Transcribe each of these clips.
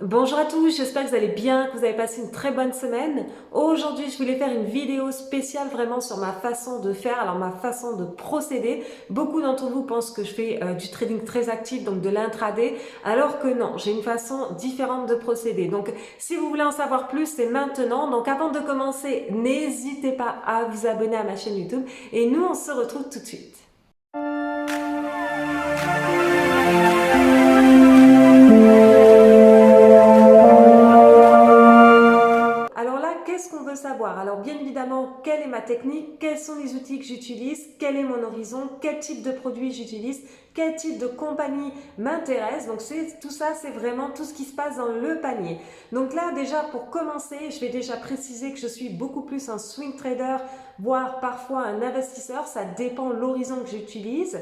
Bonjour à tous, j'espère que vous allez bien, que vous avez passé une très bonne semaine. Aujourd'hui, je voulais faire une vidéo spéciale vraiment sur ma façon de faire, alors ma façon de procéder. Beaucoup d'entre vous pensent que je fais du trading très actif, donc de l'intraday, alors que non, j'ai une façon différente de procéder. Donc, si vous voulez en savoir plus, c'est maintenant. Donc, avant de commencer, n'hésitez pas à vous abonner à ma chaîne YouTube et nous, on se retrouve tout de suite. Alors là, qu'est-ce qu'on veut savoir? Alors bien évidemment, quelle est ma technique? Quels sont les outils que j'utilise? Quel est mon horizon? Quel type de produit j'utilise? Quel type de compagnie m'intéresse? Donc tout ça, c'est vraiment tout ce qui se passe dans le panier. Donc là, déjà, pour commencer, je vais déjà préciser que je suis beaucoup plus un swing trader, voire parfois un investisseur. Ça dépend de l'horizon que j'utilise,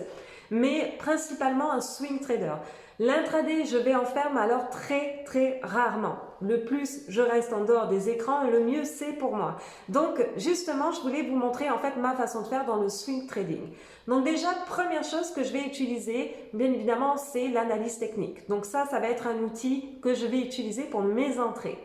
mais principalement un swing trader. L'intraday, je vais en faire, mais alors très rarement. Le plus je reste en dehors des écrans, le mieux c'est pour moi. Donc justement, je voulais vous montrer en fait ma façon de faire dans le swing trading. Donc déjà, première chose que je vais utiliser, bien évidemment, c'est l'analyse technique. Donc ça va être un outil que je vais utiliser pour mes entrées.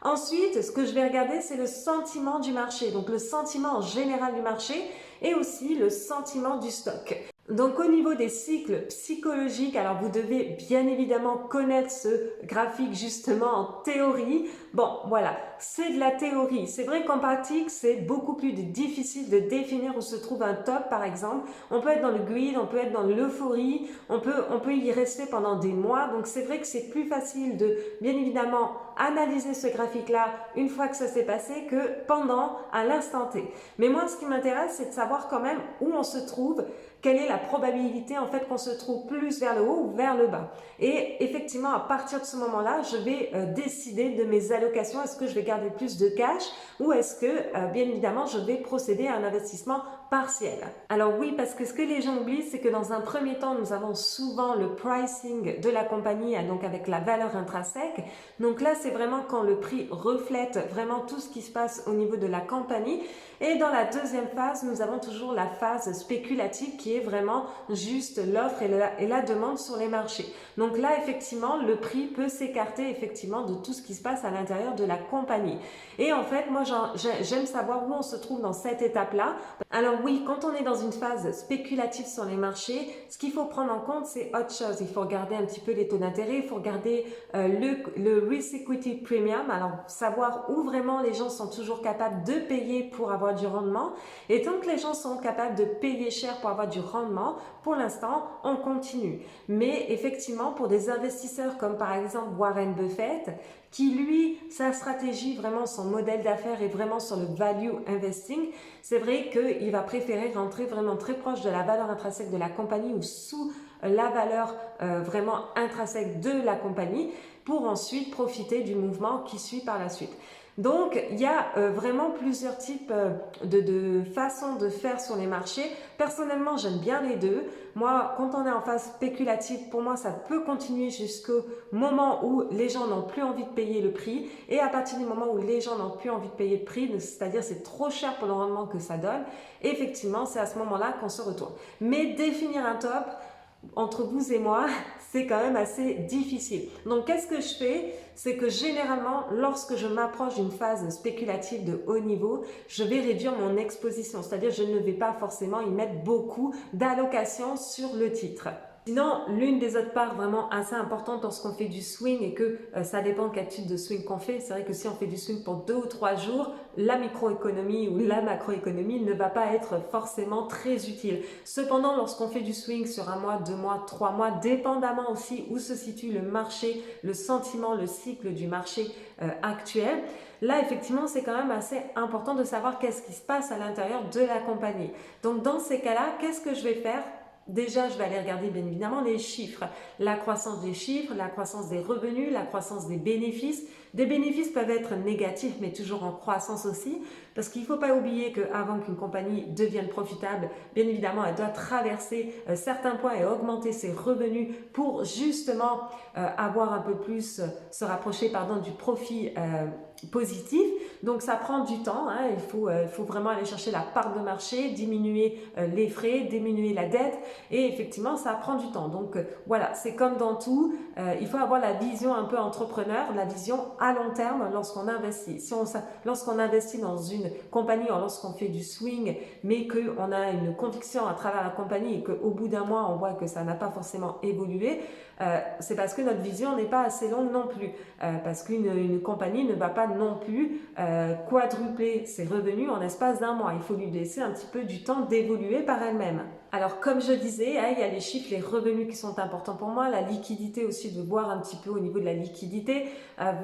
Ensuite, ce que je vais regarder, c'est le sentiment du marché, donc le sentiment en général du marché et aussi le sentiment du stock. Donc au niveau des cycles psychologiques, alors vous devez bien évidemment connaître ce graphique justement en théorie. Bon voilà, c'est de la théorie. C'est vrai qu'en pratique, c'est beaucoup plus difficile de définir où se trouve un top par exemple. On peut être dans le greed, on peut être dans l'euphorie, on peut y rester pendant des mois. Donc c'est vrai que c'est plus facile de bien évidemment analyser ce graphique-là une fois que ça s'est passé que pendant, à l'instant T. Mais moi, ce qui m'intéresse, c'est de savoir quand même où on se trouve, quelle est la probabilité en fait qu'on se trouve plus vers le haut ou vers le bas. Et effectivement, à partir de ce moment-là, je vais décider de mes allocations. Est-ce que je vais garder plus de cash ou est-ce que, bien évidemment, je vais procéder à un investissement partiel? Alors oui, parce que ce que les gens oublient, c'est que dans un premier temps, nous avons souvent le pricing de la compagnie, donc avec la valeur intrinsèque. Donc là, c'est vraiment quand le prix reflète vraiment tout ce qui se passe au niveau de la compagnie. Et dans la deuxième phase, nous avons toujours la phase spéculative qui est vraiment juste l'offre et la demande sur les marchés. Donc là, effectivement, le prix peut s'écarter effectivement de tout ce qui se passe à l'intérieur de la compagnie. Et en fait, moi, j'aime savoir où on se trouve dans cette étape-là. Alors oui, quand on est dans une phase spéculative sur les marchés, ce qu'il faut prendre en compte, c'est autre chose. Il faut regarder un petit peu les taux d'intérêt, il faut regarder le risk equity premium, alors savoir où vraiment les gens sont toujours capables de payer pour avoir du rendement. Et tant que les gens sont capables de payer cher pour avoir du rendement, pour l'instant, on continue. Mais effectivement, pour des investisseurs comme par exemple Warren Buffett, qui lui, sa stratégie, vraiment son modèle d'affaires est vraiment sur le value investing, c'est vrai qu'il va préférer rentrer vraiment très proche de la valeur intrinsèque de la compagnie ou sous la valeur vraiment intrinsèque de la compagnie pour ensuite profiter du mouvement qui suit par la suite. Donc, il y a vraiment plusieurs types de façons de faire sur les marchés. Personnellement, j'aime bien les deux. Moi, quand on est en phase spéculative, pour moi, ça peut continuer jusqu'au moment où les gens n'ont plus envie de payer le prix. Et à partir du moment où les gens n'ont plus envie de payer le prix, c'est-à-dire c'est trop cher pour le rendement que ça donne, effectivement, c'est à ce moment-là qu'on se retourne. Mais définir un top, entre vous et moi, c'est quand même assez difficile. Donc, qu'est-ce que je fais? C'est que généralement, lorsque je m'approche d'une phase spéculative de haut niveau, je vais réduire mon exposition. C'est-à-dire, je ne vais pas forcément y mettre beaucoup d'allocations sur le titre. Sinon, l'une des autres parts vraiment assez importantes lorsqu'on fait du swing et que ça dépend quel type de swing qu'on fait. C'est vrai que si on fait du swing pour 2 ou 3 jours, la microéconomie ou la macroéconomie ne va pas être forcément très utile. Cependant, lorsqu'on fait du swing sur 1 mois, 2 mois, 3 mois, dépendamment aussi où se situe le marché, le sentiment, le cycle du marché actuel, là, effectivement, c'est quand même assez important de savoir qu'est-ce qui se passe à l'intérieur de la compagnie. Donc, dans ces cas-là, qu'est-ce que je vais faire? Déjà, je vais aller regarder bien évidemment les chiffres, la croissance des chiffres, la croissance des revenus, la croissance des bénéfices. Des bénéfices peuvent être négatifs, mais toujours en croissance aussi, parce qu'il ne faut pas oublier qu'avant qu'une compagnie devienne profitable, bien évidemment, elle doit traverser certains points et augmenter ses revenus pour justement avoir un peu plus, se rapprocher pardon, du profit positif. Donc ça prend du temps, hein. Il faut vraiment aller chercher la part de marché, diminuer les frais, diminuer la dette. et effectivement ça prend du temps. Donc voilà, c'est comme dans tout, il faut avoir la vision un peu entrepreneur, la vision à long terme lorsqu'on investit. Lorsqu'on investit dans une compagnie, lorsqu'on fait du swing, mais qu'on a une conviction à travers la compagnie et qu'au bout d'un mois on voit que ça n'a pas forcément évolué, c'est parce que notre vision n'est pas assez longue non plus, parce qu'une compagnie ne va pas non plus quadrupler ses revenus en l'espace d'un mois. Il faut lui laisser un petit peu du temps d'évoluer par elle-même. Alors comme je disais, il y a les chiffres, les revenus qui sont importants pour moi, la liquidité aussi, de voir un petit peu au niveau de la liquidité,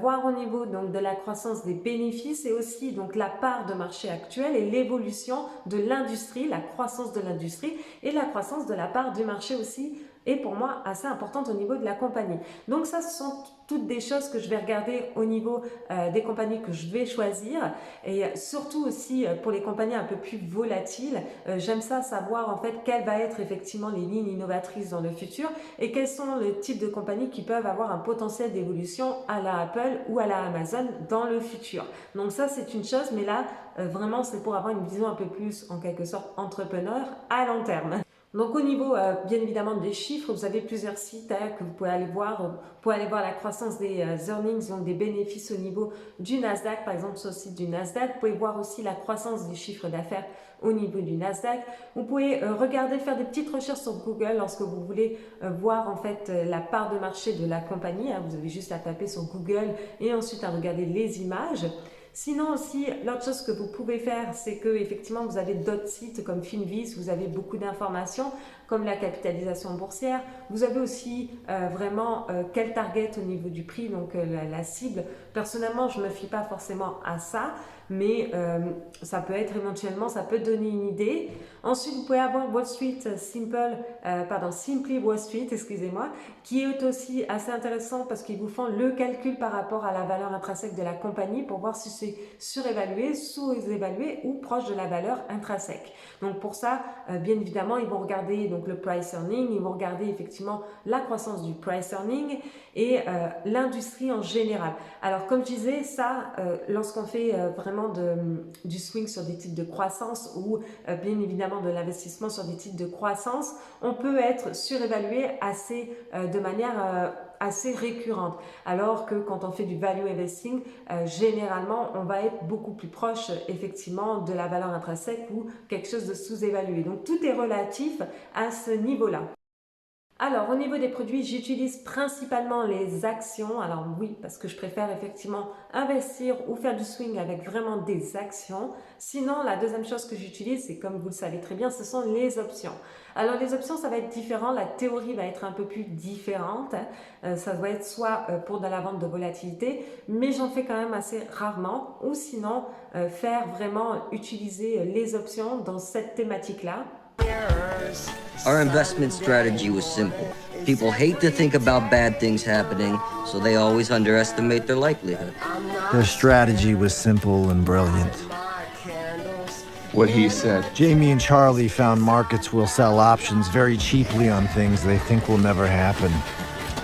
voir au niveau donc de la croissance des bénéfices et aussi donc la part de marché actuelle et l'évolution de l'industrie, la croissance de l'industrie et la croissance de la part du marché aussi est pour moi assez importante au niveau de la compagnie. Donc ça, ce sont toutes des choses que je vais regarder au niveau des compagnies que je vais choisir, et surtout aussi pour les compagnies un peu plus volatiles, j'aime ça savoir en fait quelles vont être effectivement les lignes innovatrices dans le futur et quels sont les types de compagnies qui peuvent avoir un potentiel d'évolution à la Apple ou à la Amazon dans le futur. Donc ça, c'est une chose, mais là vraiment c'est pour avoir une vision un peu plus en quelque sorte entrepreneur à long terme. Donc au niveau bien évidemment des chiffres, vous avez plusieurs sites que vous pouvez aller voir. Vous pouvez aller voir la croissance des earnings, donc des bénéfices au niveau du Nasdaq, par exemple sur le site du Nasdaq. Vous pouvez voir aussi la croissance des chiffres d'affaires au niveau du Nasdaq. Vous pouvez regarder, faire des petites recherches sur Google lorsque vous voulez voir en fait la part de marché de la compagnie. Vous avez juste à taper sur Google et ensuite à regarder les images. Sinon aussi, l'autre chose que vous pouvez faire, c'est que effectivement vous avez d'autres sites comme Finviz, vous avez beaucoup d'informations comme la capitalisation boursière. Vous avez aussi vraiment quel target au niveau du prix, donc la cible. Personnellement, je ne me fie pas forcément à ça, mais ça peut être éventuellement, ça peut donner une idée. Ensuite, vous pouvez avoir Wall Street Simply Wall Street, excusez-moi, qui est aussi assez intéressant parce qu'ils vous font le calcul par rapport à la valeur intrinsèque de la compagnie pour voir si c'est surévalué, sous-évalué ou proche de la valeur intrinsèque. Donc pour ça, bien évidemment, ils vont regarder donc le price earning, ils vont regarder effectivement la croissance du price earning et l'industrie en général. Alors comme je disais, ça, lorsqu'on fait vraiment du swing sur des titres de croissance ou bien évidemment de l'investissement sur des titres de croissance, on peut être surévalué de manière assez récurrente. Alors que quand on fait du value investing, généralement, on va être beaucoup plus proche effectivement de la valeur intrinsèque ou quelque chose de sous-évalué. Donc tout est relatif à ce niveau-là. Alors, au niveau des produits, j'utilise principalement les actions. Alors oui, parce que je préfère effectivement investir ou faire du swing avec vraiment des actions. Sinon, la deuxième chose que j'utilise, c'est comme vous le savez très bien, ce sont les options. Alors les options, ça va être différent. La théorie va être un peu plus différente. Ça va être soit pour de la vente de volatilité, mais j'en fais quand même assez rarement. Ou sinon, faire vraiment utiliser les options dans cette thématique-là. Our investment strategy was simple. People hate to think about bad things happening, so they always underestimate their likelihood. Their strategy was simple and brilliant. What he said. Jamie and Charlie found markets will sell options very cheaply on things they think will never happen.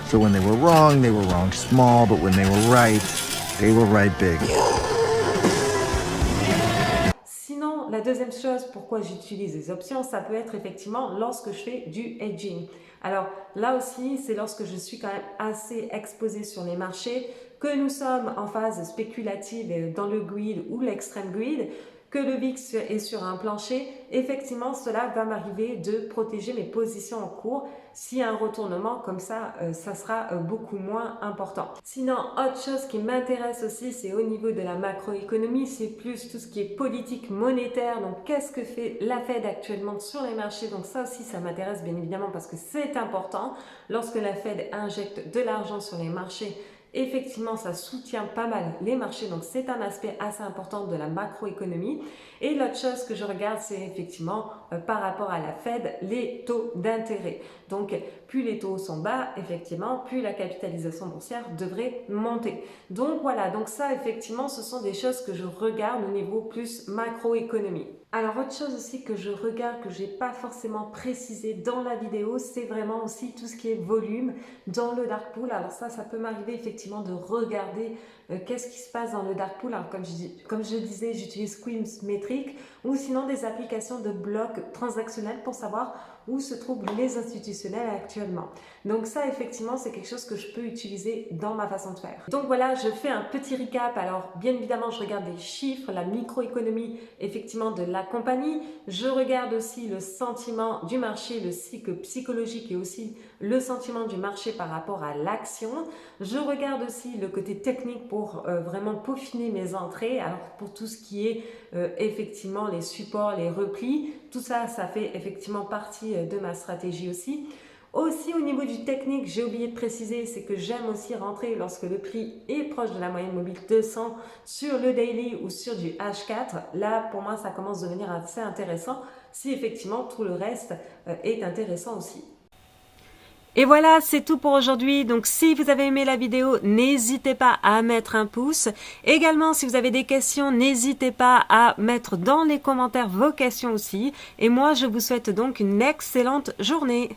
So when they were wrong small, but when they were right big. La deuxième chose, pourquoi j'utilise les options, ça peut être effectivement lorsque je fais du hedging. Alors là aussi, c'est lorsque je suis quand même assez exposée sur les marchés, que nous sommes en phase spéculative dans le greed ou l'extrême greed, que le VIX est sur un plancher, effectivement, cela va m'arriver de protéger mes positions en cours. S'il y a un retournement comme ça, ça sera beaucoup moins important. Sinon, autre chose qui m'intéresse aussi, c'est au niveau de la macroéconomie, c'est plus tout ce qui est politique monétaire. Donc, qu'est-ce que fait la Fed actuellement sur les marchés? Donc, ça aussi, ça m'intéresse bien évidemment parce que c'est important. Lorsque la Fed injecte de l'argent sur les marchés, effectivement, ça soutient pas mal les marchés, donc c'est un aspect assez important de la macroéconomie. Et l'autre chose que je regarde, c'est effectivement par rapport à la Fed, les taux d'intérêt. Donc, plus les taux sont bas, effectivement, plus la capitalisation boursière devrait monter. Donc voilà, donc ça, effectivement, ce sont des choses que je regarde au niveau plus macroéconomie. Alors, autre chose aussi que je regarde, que je n'ai pas forcément précisé dans la vidéo, c'est vraiment aussi tout ce qui est volume dans le dark pool. Alors ça peut m'arriver effectivement de regarder qu'est-ce qui se passe dans le dark pool. Alors comme je disais, j'utilise Quims Metric ou sinon des applications de blocs transactionnels pour savoir où se trouvent les institutionnels actuellement. Donc ça, effectivement, c'est quelque chose que je peux utiliser dans ma façon de faire. Donc voilà, je fais un petit recap. Alors, bien évidemment, je regarde les chiffres, la microéconomie, effectivement, de la compagnie. Je regarde aussi le sentiment du marché, le cycle psychologique et aussi le sentiment du marché par rapport à l'action. Je regarde aussi le côté technique pour vraiment peaufiner mes entrées. Alors, pour tout ce qui est effectivement les supports, les replis, tout ça, ça fait effectivement partie de ma stratégie aussi. Aussi au niveau du technique, j'ai oublié de préciser, c'est que j'aime aussi rentrer lorsque le prix est proche de la moyenne mobile 200 sur le daily ou sur du H4. Là, pour moi, ça commence à devenir assez intéressant si effectivement tout le reste est intéressant aussi. Et voilà, c'est tout pour aujourd'hui. Donc, si vous avez aimé la vidéo, n'hésitez pas à mettre un pouce. Également, si vous avez des questions, n'hésitez pas à mettre dans les commentaires vos questions aussi. Et moi, je vous souhaite donc une excellente journée.